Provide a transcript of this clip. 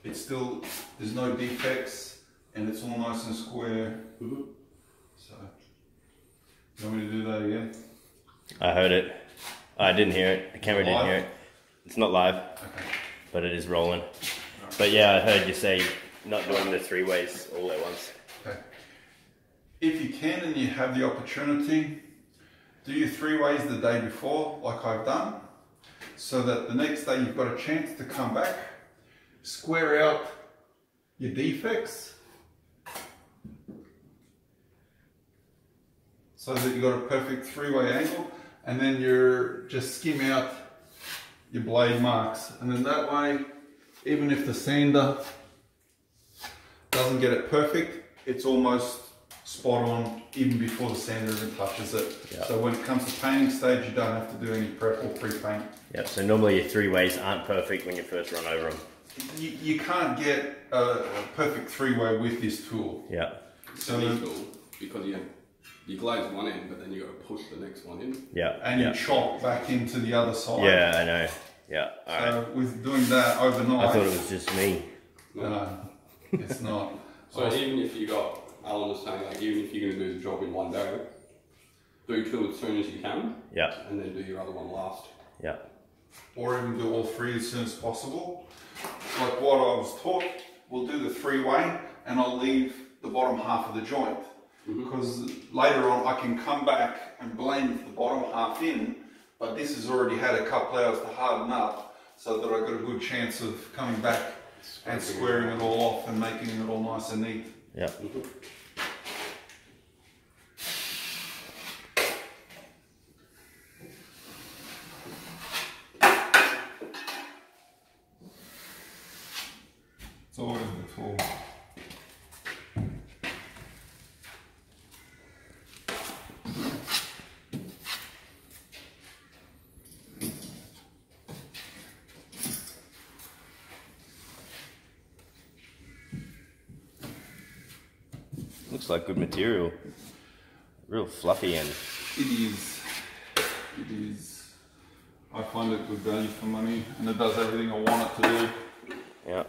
it's still, there's no defects, and it's all nice and square. So, you want me to do that again? I heard it. I didn't hear it. The camera didn't hear it. It's not live, but it is rolling. But yeah, I heard you say not doing the 3 ways all at once. Okay. If you can and you have the opportunity, do your 3 ways the day before, like I've done, so that the next day you've got a chance to come back, square out your defects, so that you've got a perfect 3-way angle, and then you're just skim out your blade marks, and then that way, even if the sander doesn't get it perfect, it's almost spot on even before the sander even touches it. Yep. So when it comes to painting stage, you don't have to do any prep or pre-paint. Yep, so normally your 3 ways aren't perfect when you first run over them. You can't get a perfect 3-way with this tool. Yeah. So because you glaze one end, but then you got to push the next one in. Yeah. And you chop back into the other side. Yeah, I know. Yeah. So with doing that overnight, I thought it was just me. No, it's not. So even if you got, Alan was saying, like even if you're going to do the job in one go, do 2 as soon as you can. Yeah. And then do your other one last. Yeah. Or even do all 3 as soon as possible. Like what I was taught, we'll do the 3-way and I'll leave the bottom half of the joint. Because later on I can come back and blend the bottom half in, but this has already had a couple hours to harden up, so that I've got a good chance of coming back and squaring it all off and making it all nice and neat. Yeah. It's always the tool. Looks like good material. Real fluffy and... It is. It is. I find it good value for money, and it does everything I want it to do. Yeah.